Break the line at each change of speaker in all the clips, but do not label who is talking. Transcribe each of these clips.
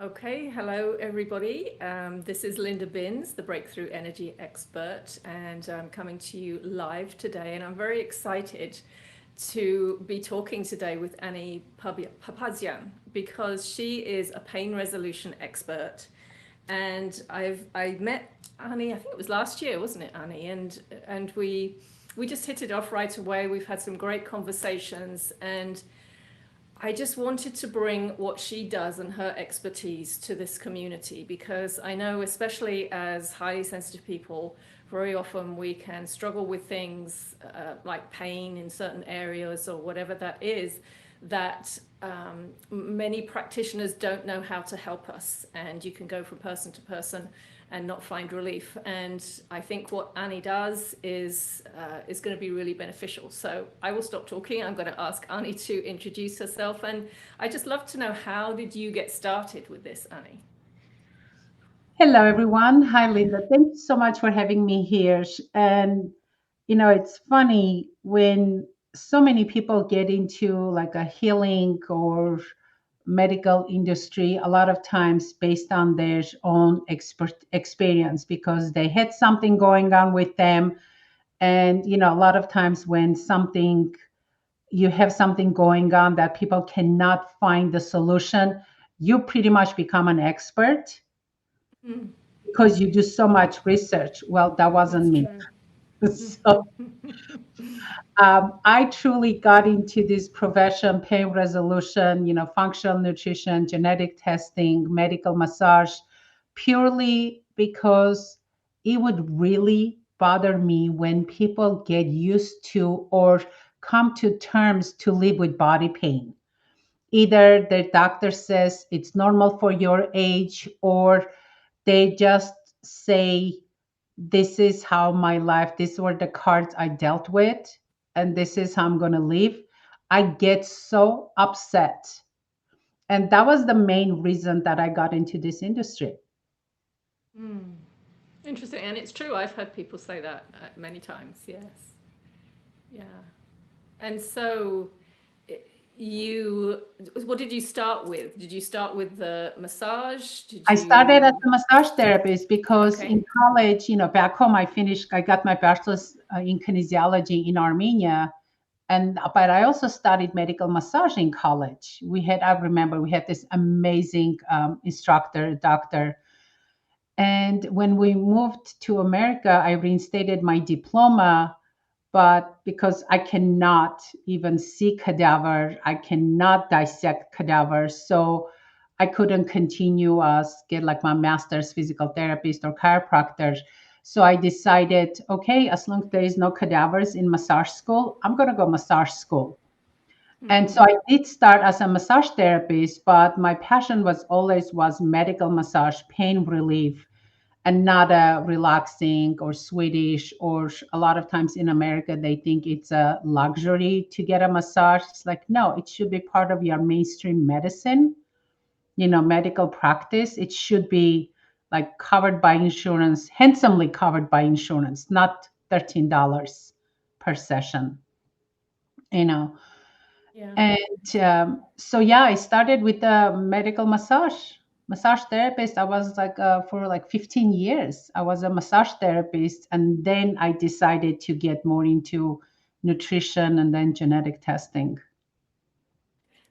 Okay, hello everybody. This is Linda Binns, the Breakthrough Energy Expert, and I'm coming to you live today. And I'm very excited to be talking today with Annie Papazyan because she is a pain resolution expert. And I met Annie, I think it was last year, wasn't it, Annie? And we just hit it off right away. We've had some great conversations, and I just wanted to bring what she does and her expertise to this community because I know, especially as highly sensitive people, very often we can struggle with things like pain in certain areas or whatever that is, that many practitioners don't know how to help us. And you can go from person to person and not find relief. And I think what Annie does is going to be really beneficial. So I will stop talking. I'm going to ask Annie to introduce herself. And I just love to know, how did you get started with this, Annie?
Hello, everyone. Hi, Linda. Thank you so much for having me here. And, it's funny when so many people get into like a healing or medical industry, a lot of times based on their own experience because they had something going on with them. And, a lot of times when you have something going on that people cannot find the solution, you pretty much become an expert
Mm,
because you do so much research. Well, that wasn't
that's
me.
true.
So I truly got into this profession, pain resolution, functional nutrition, genetic testing, medical massage, purely because it would really bother me when people get used to or come to terms to live with body pain. Either the doctor says it's normal for your age, or they just say, this is how my life, these were the cards I dealt with, and this is how I'm going to live. I get so upset. And that was the main reason that I got into this industry.
Mm. Interesting. And it's true. I've heard people say that many times. Yes. Yeah. And so you, what did you start with? Did you start with the massage? Did
I started as
you?
a massage therapist because
Okay.
in college, back home, I got my bachelor's in kinesiology in Armenia. But I also studied medical massage in college. I remember we had this amazing instructor, doctor. And when we moved to America, I reinstated my diploma, but because I cannot even see cadaver, I cannot dissect cadavers, so I couldn't continue get like my master's physical therapist or chiropractor. So I decided, okay, as long as there is no cadavers in massage school, I'm gonna go massage school. And so
Mm.
I did start as a massage therapist, but my passion was medical massage, pain relief, and not a relaxing or Swedish, or a lot of times in America they think it's a luxury to get a massage. It's like, no, it should be part of your mainstream medicine, medical practice. It should be like covered by insurance, handsomely covered by insurance, not $13 per session, you know.
Yeah.
And so yeah, I started with a medical massage therapist. I was like for like 15 years. I was a massage therapist, and then I decided to get more into nutrition and then genetic testing.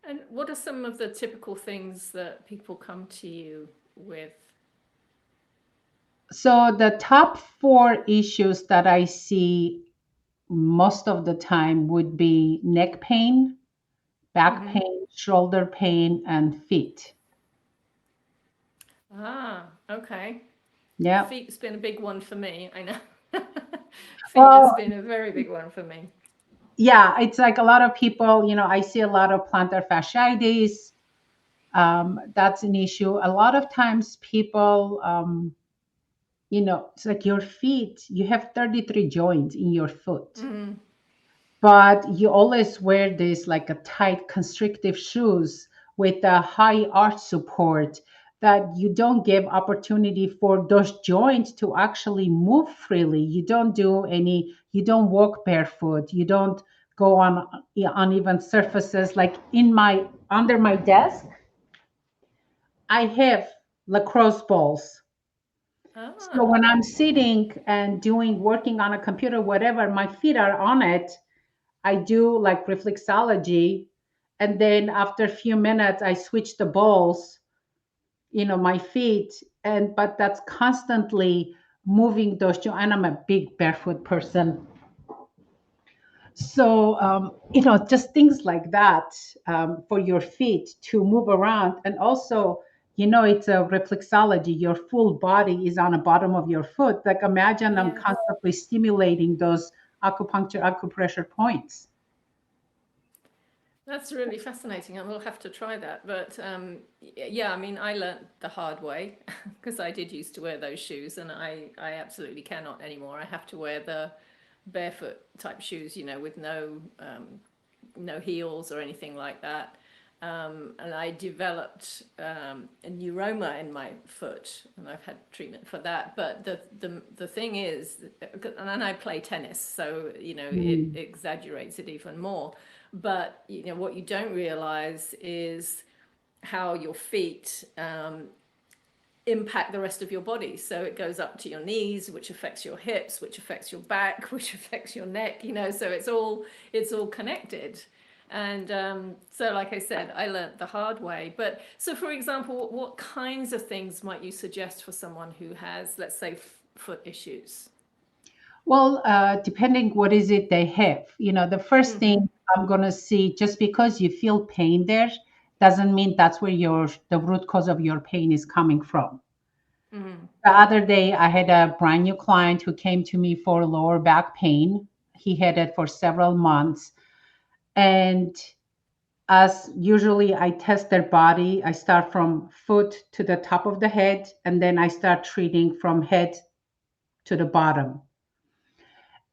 And what are some of the typical things that people come to you with?
So the top four issues that I see most of the time would be neck pain, back
Hmm.
pain, shoulder pain, and feet.
Ah, okay.
Yeah.
Feet's been a big one for me. I know. Feet has
Well,
been a very big one for me.
yeah, it's like a lot of people, I see a lot of plantar fasciitis. That's an issue. A lot of times people, it's like your feet, you have 33 joints in your foot,
Mm.
but you always wear this like a tight constrictive shoes with a high arch support, that you don't give opportunity for those joints to actually move freely. You don't walk barefoot, you don't go on uneven surfaces. Like in my under my desk, I have lacrosse balls. So
Ah,
when I'm sitting and doing working on a computer, whatever, my feet are on it. I do like reflexology, and then after a few minutes, I switch the balls, my feet, and but that's constantly moving those joints. And I'm a big barefoot person, so just things like that, for your feet to move around, and also. It's a reflexology. Your full body is on the bottom of your foot. Like imagine I'm
yes.
constantly stimulating those acupressure points.
That's really fascinating. I will have to try that. But yeah, I mean, I learnt the hard way because I did used to wear those shoes, and I absolutely cannot anymore. I have to wear the barefoot type shoes, with no heels or anything like that. And I developed a neuroma in my foot, and I've had treatment for that. But the thing is, and then I play tennis, so it
Mm.
exaggerates it even more. But what you don't realize is how your feet impact the rest of your body. So it goes up to your knees, which affects your hips, which affects your back, which affects your neck. So it's all connected. And so, like I said, I learnt the hard way. But so, for example, what kinds of things might you suggest for someone who has, let's say, foot issues?
Well, depending what is it they have. The first
Mm-hmm.
thing I'm gonna see, just because you feel pain there, doesn't mean that's where the root cause of your pain is coming from.
Mm-hmm.
The other day, I had a brand new client who came to me for lower back pain. He had it for several months, and as usually, I test their body. I start from foot to the top of the head, and then I start treating from head to the bottom.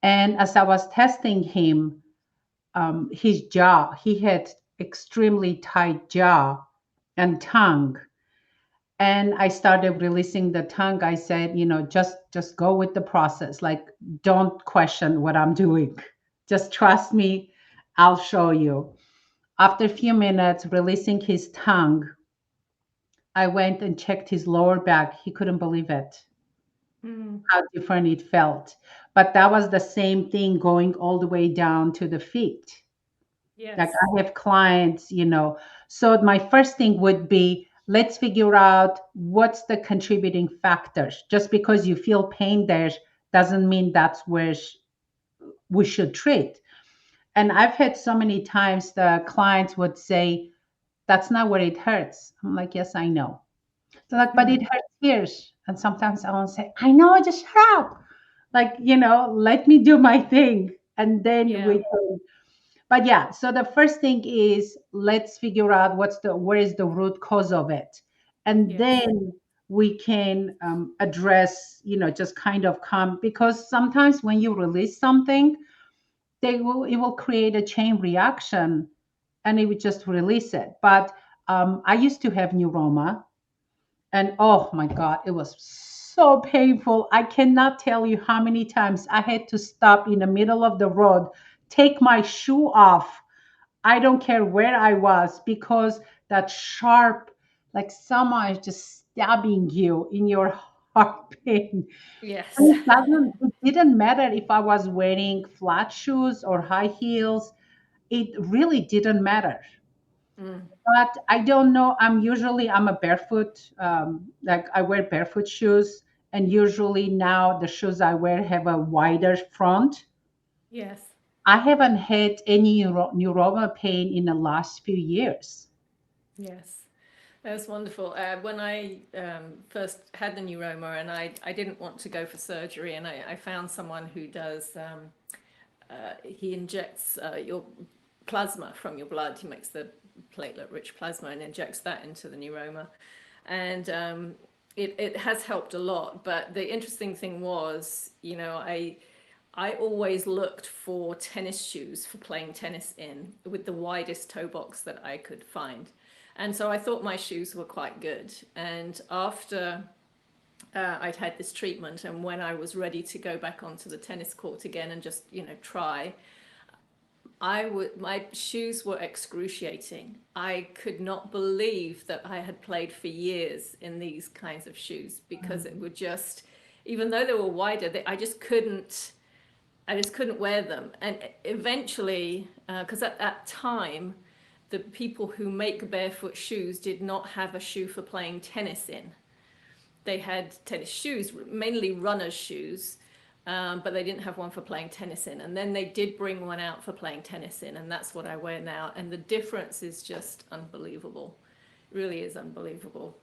And as I was testing him, his jaw, he had extremely tight jaw and tongue. And I started releasing the tongue. I said, just go with the process. Like, don't question what I'm doing. Just trust me. I'll show you. After a few minutes, releasing his tongue, I went and checked his lower back. He couldn't believe it,
Mm-hmm.
how different it felt. But that was the same thing going all the way down to the feet. Like
Yes.
I have clients, so my first thing would be let's figure out what's the contributing factors. Just because you feel pain there doesn't mean that's where we should treat. And I've had so many times the clients would say, that's not where it hurts. I'm like, yes, I know. They're like, but it hurts here. And sometimes I will say, I know, just shut up. Like, let me do my thing. And then
Yeah.
we can. But yeah, so the first thing is let's figure out where is the root cause of it. And
Yes.
then we can address, just kind of come, because sometimes when you release something, it will create a chain reaction, and it would just release it. But I used to have neuroma, and oh my God, it was so painful. I cannot tell you how many times I had to stop in the middle of the road, take my shoe off. I don't care where I was, because that sharp, like someone is just stabbing you in your heart pain.
Yes.
And it didn't matter if I was wearing flat shoes or high heels. It really didn't matter.
Mm.
But I don't know. I'm a barefoot. Like I wear barefoot shoes, and usually now the shoes I wear have a wider front.
Yes.
I haven't had any neuroma pain in the last few years.
Yes. That's wonderful. When I first had the neuroma, and I didn't want to go for surgery, and I found someone who does, he injects your plasma from your blood. He makes the platelet rich plasma and injects that into the neuroma. And it has helped a lot. But the interesting thing was, I always looked for tennis shoes for playing tennis in with the widest toe box that I could find. And so I thought my shoes were quite good. And after I'd had this treatment, and when I was ready to go back onto the tennis court again and just, try, my shoes were excruciating. I could not believe that I had played for years in these kinds of shoes because it
Mm.
would just, even though they were wider, I just couldn't wear them. And eventually, because at that time, the people who make barefoot shoes did not have a shoe for playing tennis in. They had tennis shoes, mainly runners' shoes, but they didn't have one for playing tennis in. And then they did bring one out for playing tennis in, and that's what I wear now. And the difference is just unbelievable. It really is unbelievable.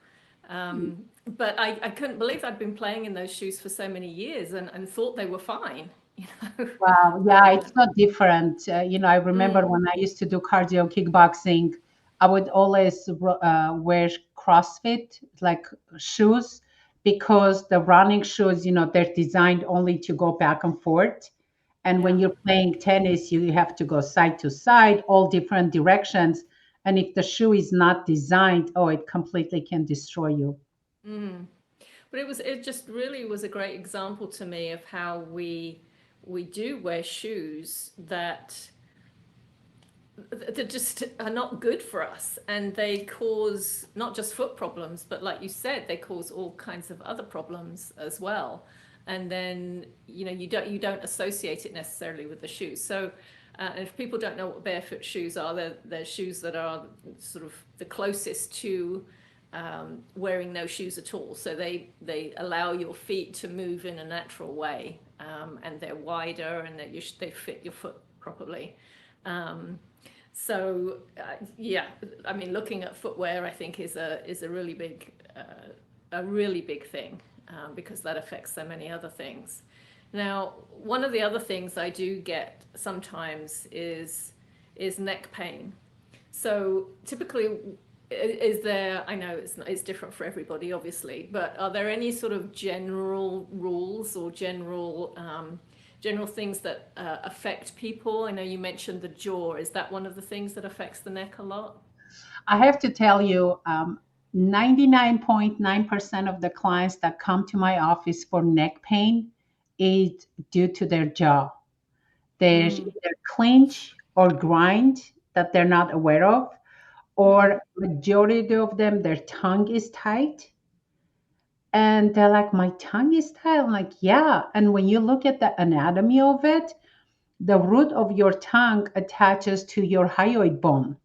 But I couldn't believe I'd been playing in those shoes for so many years and thought they were fine, you know.
Wow, yeah,
But
it's not different. I remember
mm,
when I used to do cardio kickboxing, I would always wear CrossFit like shoes because the running shoes, they're designed only to go back and forth. And when
yeah.
you're playing tennis, you have to go side to side, all different directions. And if the shoe is not designed, oh, it completely can destroy you.
Mm. But it just really was a great example to me of how we do wear shoes that just are not good for us, and they cause not just foot problems, but like you said, they cause all kinds of other problems as well. And then you don't associate it necessarily with the shoes. So if people don't know what barefoot shoes are, they're shoes that are sort of the closest to wearing no shoes at all. So they allow your feet to move in a natural way, and they're wider, and they fit your foot properly. Um, yeah, I mean, looking at footwear, I think is a really big thing, because that affects so many other things. Now, one of the other things I do get sometimes is neck pain. So typically, is there? I know it's different for everybody, obviously, but are there any sort of general rules or general things that affect people? I know you mentioned the jaw. Is that one of the things that affects the neck a lot?
I have to tell you, 99.9% of the clients that come to my office for neck pain is due to their jaw. There's
Mm,
either clinch or grind that they're not aware of,
mm,
or majority of them, their tongue is tight. And they're like, my tongue is tight. I'm like, yeah. And when you look at the anatomy of it, the root of your tongue attaches to your hyoid bone.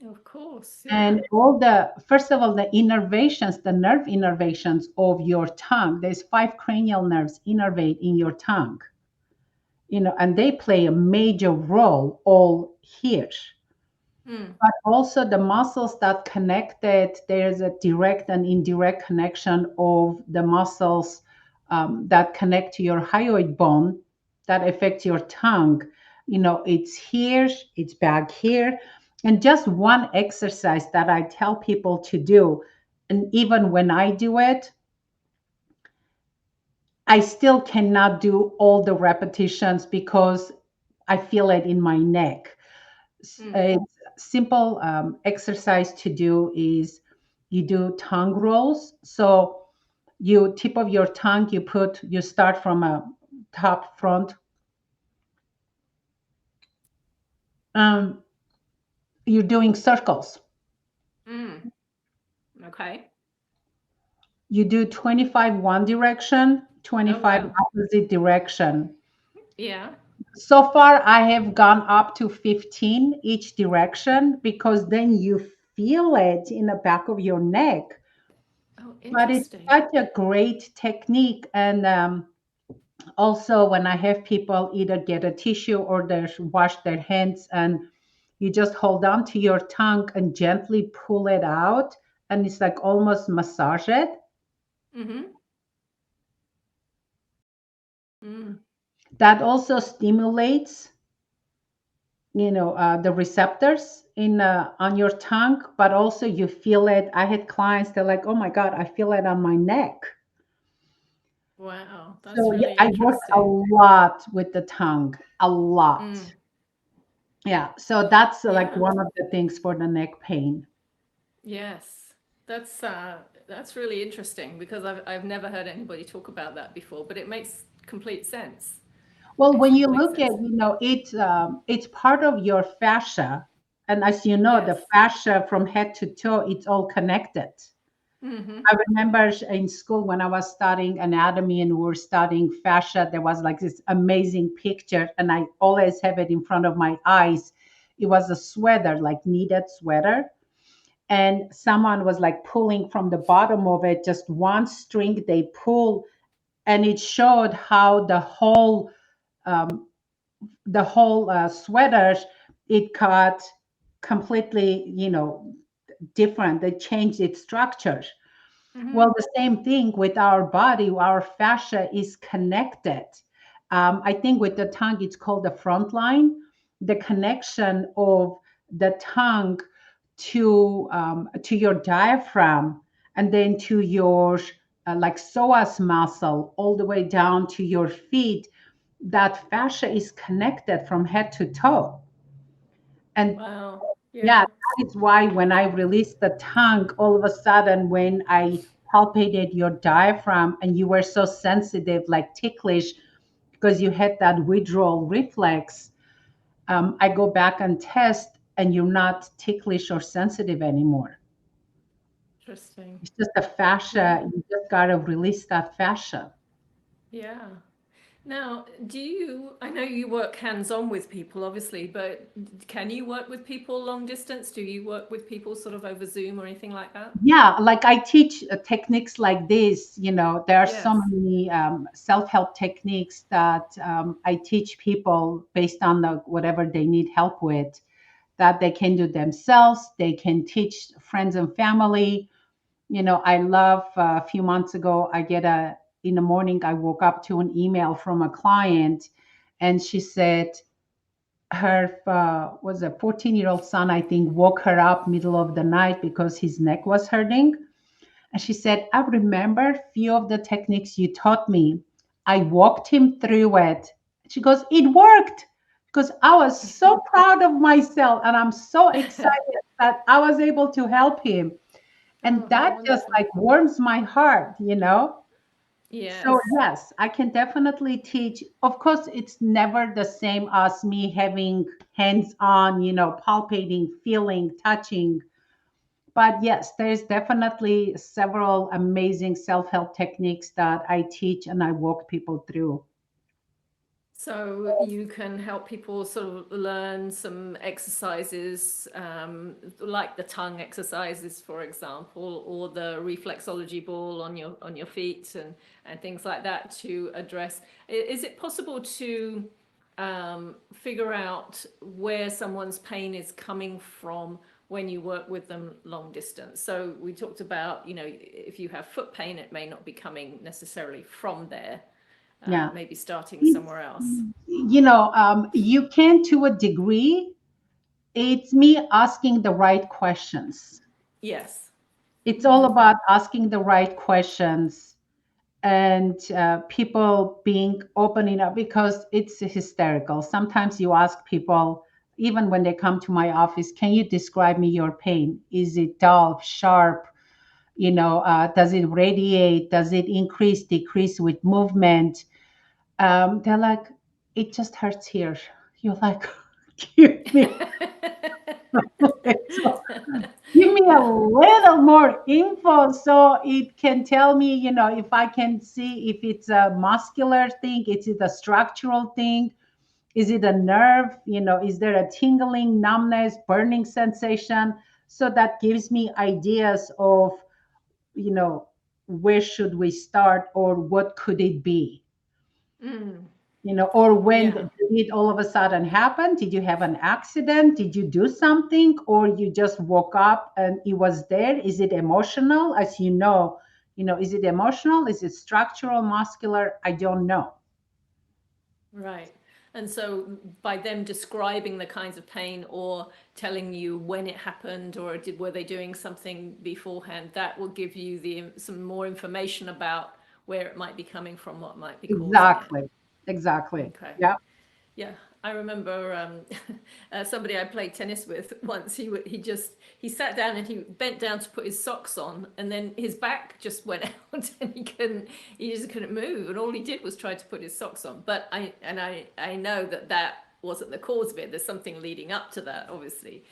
of course, yeah.
And all the, first of all, the innervations, the nerve innervations of your tongue, there's 5 cranial nerves innervate in your tongue, and they play a major role all here.
Mm,
But also the muscles that connect it, there's a direct and indirect connection of the muscles that connect to your hyoid bone that affect your tongue. It's here, it's back here. And just one exercise that I tell people to do, and even when I do it, I still cannot do all the repetitions because I feel it in my neck.
mm,
A simple exercise to do is you do tongue rolls. So you tip of your tongue, you start from a top front. Um, you're doing circles.
mm. Okay.
You do 25 one direction,
Oh
25
wow.
opposite direction.
Yeah.
So far, I have gone up to 15 each direction because then you feel it in the back of your neck.
Oh,
But it's
interesting.
such a great technique. And also, when I have people either get a tissue or they wash their hands, and you just hold on to your tongue and gently pull it out, and it's like almost massage it.
Mm-hmm. Mm.
That also stimulates, the receptors in on your tongue, but also you feel it. I had clients, they're like, oh my God, I feel it on my neck.
Wow, that's
So yeah,
really
I work a
interesting.
lot with the tongue, a lot.
Mm.
Yeah, so that's like
Yeah.
one of the things for the neck pain.
Yes. That's really interesting because I've never heard anybody talk about that before, but it makes complete sense.
Well,
if
when
that
you
makes
look at,
sense.
it's part of your fascia, and as you know, the
Yes.
fascia from head to toe, it's all connected.
Mm-hmm.
I remember in school when I was studying anatomy and we were studying fascia, there was like this amazing picture, and I always have it in front of my eyes. It was a sweater, like knitted sweater, and someone was like pulling from the bottom of it, just one string they pull, and it showed how um, the whole sweater, it got completely, different. They changed its structure.
Mm-hmm.
Well, the same thing with our body. Our fascia is connected. I think with the tongue, it's called the front line. The connection of the tongue to your diaphragm, and then to your like psoas muscle, all the way down to your feet. That fascia is connected from head to toe. And
Wow.
yeah,
Yeah.
that is why when I released the tongue, all of a sudden, when I palpated your diaphragm and you were so sensitive, like ticklish, because you had that withdrawal reflex, I go back and test, and you're not ticklish or sensitive anymore.
Interesting.
It's just the
Yeah.
fascia. You just got to release that fascia.
Yeah. Now, I know you work hands-on with people, obviously, but can you work with people long distance? Do you work with people sort of over Zoom or anything like that?
Yeah, like I teach techniques like this. There are so
Yes.
many self-help techniques that I teach people based on whatever they need help with, that they can do themselves. They can teach friends and family. I love, a few months ago, in the morning, I woke up to an email from a client, and she said her was a 14-year-old son, I think, woke her up middle of the night because his neck was hurting. And she said, I remember few of the techniques you taught me. I walked him through it. She goes, it worked, because I was so proud of myself, and I'm so excited that I was able to help him. And
Oh, how
that just
wonderful.
like warms my heart. So
Yes.
yes, I can definitely teach. Of course, it's never the same as me having hands on, palpating, feeling, touching. But yes, there's definitely several amazing self-help techniques that I teach and I walk people through.
So you can help people sort of learn some exercises, like the tongue exercises, for example, or the reflexology ball on your feet and things like that to address. Is it possible to figure out where someone's pain is coming from when you work with them long distance? So we talked about, if you have foot pain, it may not be coming necessarily from there,
Yeah.
maybe starting
It's,
somewhere else.
you can, to a degree. It's me asking the right questions.
Yes.
It's all
Hmm.
about asking the right questions, and people being open enough, because it's hysterical. Sometimes you ask people, even when they come to my office, can you describe me your pain? Is it dull, sharp? Does it radiate? Does it increase, decrease with movement? They're like, it just hurts here. You're like, give me, so give me a
Yeah.
little more info so it can tell me, if I can see if it's a muscular thing, is it a structural thing, is it a nerve, is there a tingling, numbness, burning sensation? So that gives me ideas of, you know, where should we start, or what could it be?
Mm.
Or when
Yeah.
did it all of a sudden happen? Did you have an accident? Did you do something? Or you just woke up and it was there? Is it emotional? As is it emotional? Is it structural, muscular? I don't know.
Right. And so by them describing the kinds of pain or telling you when it happened or were they doing something beforehand, that will give you some more information about where it might be coming from, what might be causing it.
Exactly. Exactly.
Okay.
Yeah.
Yeah. I remember somebody I played tennis with once. He sat down and he bent down to put his socks on, and then his back just went out, and he just couldn't move, and all he did was try to put his socks on. But I know that that wasn't the cause of it. There's something leading up to that, obviously.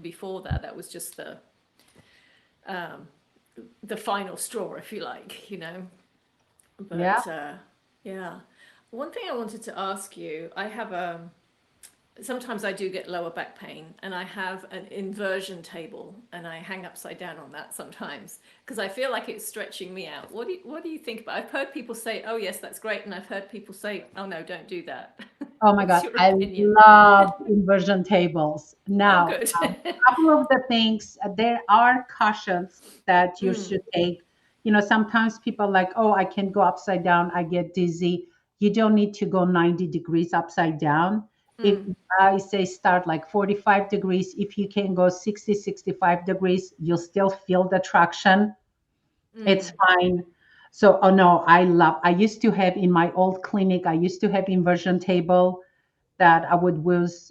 Before that, that was just um, the final straw, if you like.
Yeah.
But yeah, one thing I wanted to ask you, I have sometimes I do get lower back pain, and I have an inversion table, and I hang upside down on that sometimes because I feel like it's stretching me out. What do you think about? I've heard people say, "Oh yes, that's great," and I've heard people say, "Oh no, don't do that."
Oh my
What's
God,
your
I
opinion?
love inversion tables.
Oh,
Now,
good.
couple of the things, there are cautions that you
Mm,
should take. Sometimes people are like, oh, I can go upside down, I get dizzy. You don't need to go 90 degrees upside down. If
mm,
I say start like 45 degrees, if you can go 60, 65 degrees, you'll still feel the traction. It's
mm.
fine. So, oh no, I used to have in my old clinic, I used to have inversion table that I would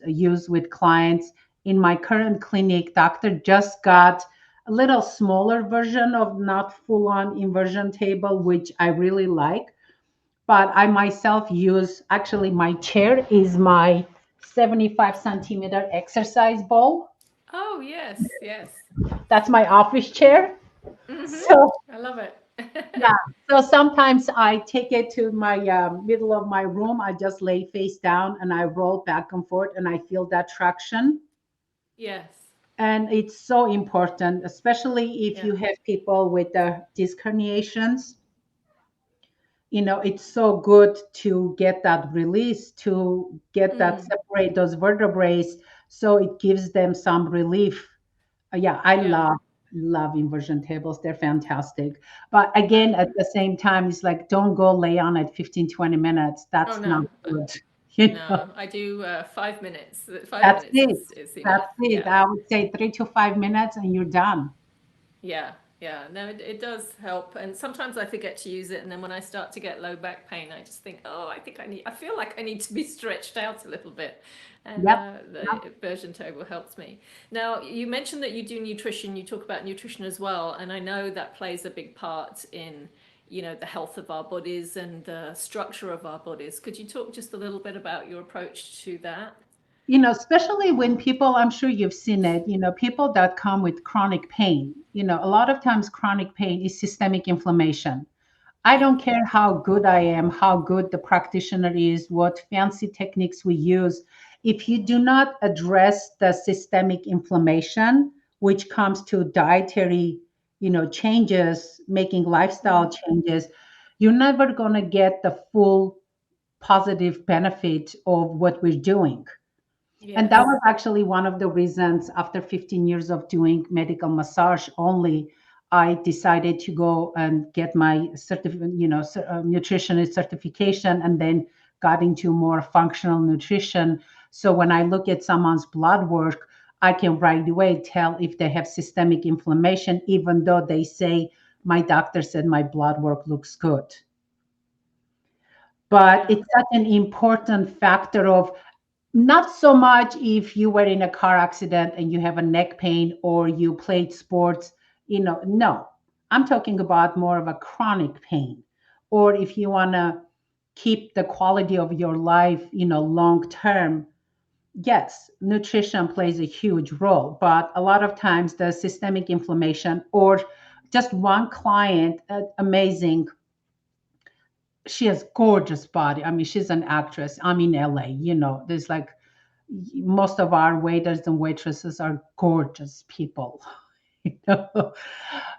use with clients. In my current clinic, doctor just got a little smaller version of not full on inversion table, which I really like. But I myself use, actually, my chair is my 75 centimeter exercise ball.
Oh yes, yes.
That's my office chair.
Hmm.
So,
I love it.
yeah. So sometimes I take it to my middle of my room. I just lay face down and I roll back and forth and I feel that traction.
Yes.
And it's so important, especially if
Yeah.
you have people with disc herniations. It's so good to get that release, to get that
Mm,
separate those vertebrae, so it gives them some relief. Yeah, I
yeah.
love inversion tables. They're fantastic. But again,
Um,
at the same time, it's like don't go lay on it 15, 20 minutes.
oh
That's not
no.
good.
No, I do 5 minutes. 5 minutes
It.
is
That's
enough.
it.
Yeah.
I would say 3 to 5 minutes and you're done.
Yeah. Yeah. No, it does help. And sometimes I forget to use it. And then when I start to get low back pain, I just think, oh, I feel like I need to be stretched out a little bit. And
Yep.
the version table helps me. Now, you mentioned that you do nutrition. You talk about nutrition as well. And I know that plays a big part in, the health of our bodies and the structure of our bodies. Could you talk just a little bit about your approach to that?
Especially when people, I'm sure you've seen it, people that come with chronic pain, a lot of times chronic pain is systemic inflammation. I
Yeah.
don't care how good I am, how good the practitioner is, what fancy techniques we use. If you do not address the systemic inflammation, which comes to dietary, changes, making lifestyle
Mm.
changes, you're never going to get the full positive benefit of what we're doing. And that was
Yes.
actually one of the reasons after 15 years of doing medical massage only, I decided to go and get my nutritionist certification and then got into more functional nutrition. So when I look at someone's blood work, I can right away tell if they have systemic inflammation, even though they say, my doctor said my blood work looks good. But
Yeah.
it's such an important factor of not so much if you were in a car accident and you have a neck pain or you played sports, no. I'm talking about more of a chronic pain. Or if you want to keep the quality of your life, long term, yes, nutrition plays a huge role. But a lot of times the systemic inflammation or just one client, amazing, she has gorgeous body. I mean, she's an actress. I'm in LA, there's like most of our waiters and waitresses are gorgeous people. you know.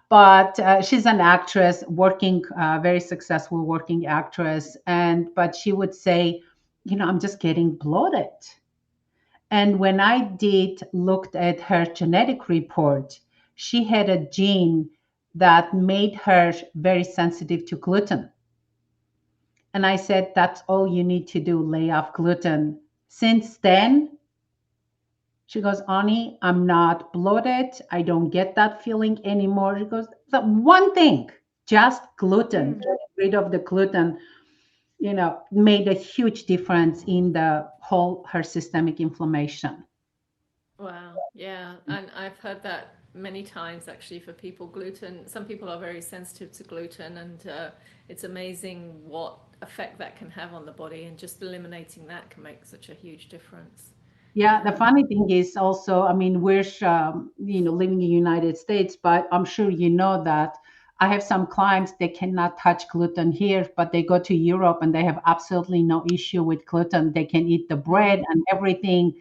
But she's an actress, working, very successful working actress, and but she would say, I'm just getting bloated. And when I did looked at her genetic report, she had a gene that made her very sensitive to gluten. And I said, that's all you need to do, lay off gluten. Since then, she goes, Ani, I'm not bloated. I don't get that feeling anymore. She goes, the one thing, just gluten,
Mm.
get rid of the gluten. made a huge difference in the whole her systemic inflammation.
Wow. Yeah. And I've heard that many times actually for people. Gluten, some people are very sensitive to gluten, and it's amazing what effect that can have on the body, and just eliminating that can make such a huge difference.
Yeah, the
Yeah.
funny thing is also, I mean, we're living in the United States, but I'm sure you know that I have some clients they cannot touch gluten here, but they go to Europe and they have absolutely no issue with gluten. They can eat the bread
Mm.
and everything,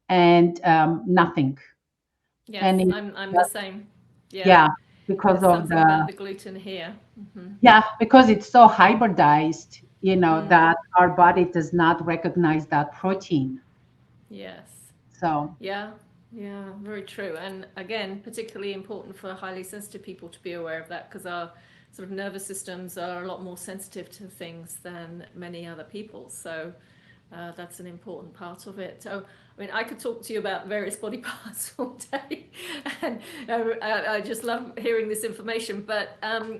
and nothing.
Yes,
And it,
I'm the same. Yeah.
yeah, because
There's
of
something about
the
the gluten here. Hmm.
yeah, because it's so hybridized,
Mm.
that our body does not recognize that protein.
Yes.
So
Yeah, yeah, very true. And again, particularly important for highly sensitive people to be aware of that, because our sort of nervous systems are a lot more sensitive to things than many other people. So that's an important part of it. So, I mean, I could talk to you about various body parts all day, and I just love hearing this information. But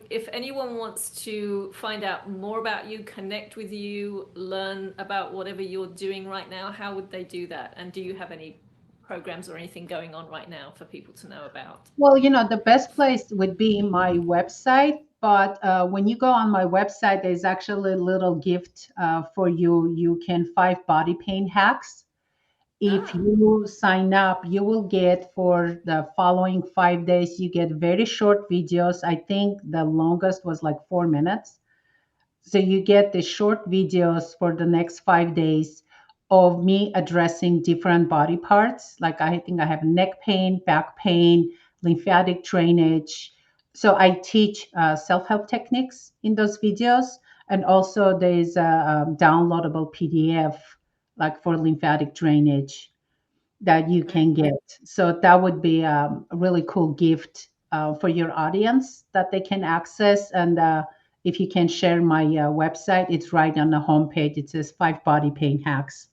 if anyone wants to find out more about you, connect with you, learn about whatever you're doing right now, how would they do that? And do you have any programs or anything going on right now for people to know about?
well, the best place would be my website. But when you go on my website, there's actually a little gift for you. You can 5 body pain hacks. If
Ah,
you sign up, you will get for the following 5 days, you get very short videos. I think the longest was like 4 minutes. So you get the short videos for the next 5 days of me addressing different body parts. Like I think I have neck pain, back pain, lymphatic drainage. So I teach self-help techniques in those videos, and also there's a downloadable PDF like for lymphatic drainage that you
right.
can get. So that would be a really cool gift for your audience that they can access. And if you can share my website, it's right on the homepage. It says 5 body pain hacks.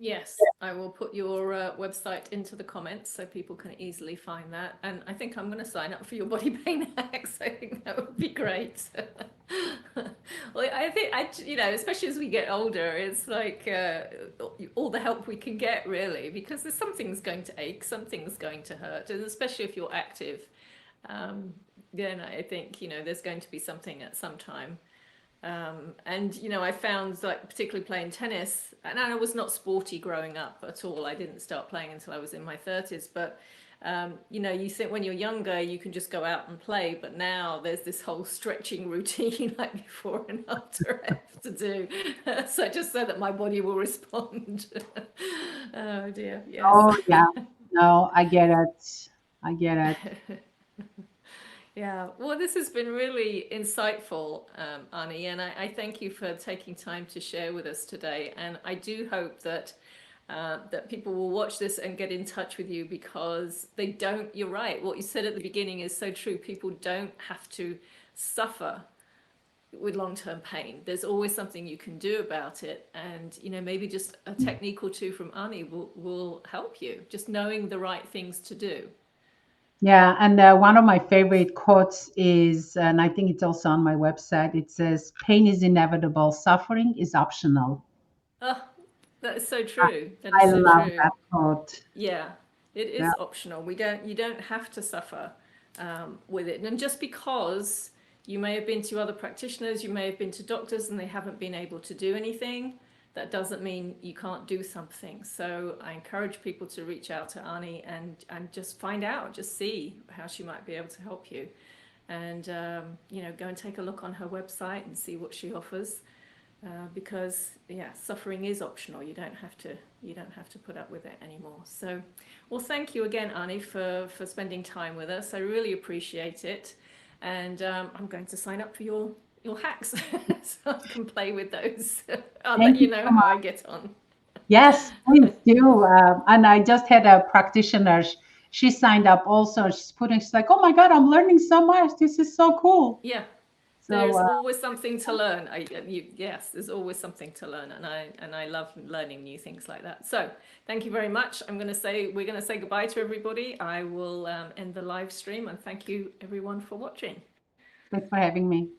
Yes, I will put your website into the comments so people can easily find that. And I think I'm going to sign up for your body pain hacks. I think that would be great. Well, I think especially as we get older, it's like all the help we can get, really, because there's something's going to ache, something's going to hurt, and especially if you're active. Then I think there's going to be something at some time. And I found, like, particularly playing tennis, and I was not sporty growing up at all. I didn't start playing until I was in my 30s. But you think when you're younger you can just go out and play, but now there's this whole stretching routine like before and after I have to do, so just so that my body will respond. Oh dear, yes.
Oh, yeah. No, I get it. I get it.
Yeah, well, this has been really insightful, Ani, and I thank you for taking time to share with us today. And I do hope that that people will watch this and get in touch with you, because they don't. You're right. What you said at the beginning is so true. People don't have to suffer with long-term pain. There's always something you can do about it, and maybe just a technique or two from Ani will help you. Just knowing the right things to do.
Yeah, and one of my favorite quotes is, and I think it's also on my website, it says, pain is inevitable, suffering is optional.
Oh, that is so
I,
true. That is
I
so
love
true.
that quote.
Yeah, it
Yeah.
is optional. You don't have to suffer with it. And just because you may have been to other practitioners, you may have been to doctors and they haven't been able to do anything, that doesn't mean you can't do something. So I encourage people to reach out to Ani and just find out, just see how she might be able to help you. And go and take a look on her website and see what she offers, because yeah, suffering is optional. You don't have to put up with it anymore. So, well, thank you again, Ani, for spending time with us. I really appreciate it, and I'm going to sign up for your hacks so I can play with those. I'll let
Thank
you
you
know
so
how I
much.
get on.
Yes, please do. And I just had a practitioner. She signed up also. She's like, oh my God, I'm learning so much. This is so cool.
Yeah.
So,
There's always something to learn. Yes, there's always something to learn, and I love learning new things like that. So, thank you very much. We're going to say goodbye to everybody. I will end the live stream, and thank you everyone for watching.
thanks for having me.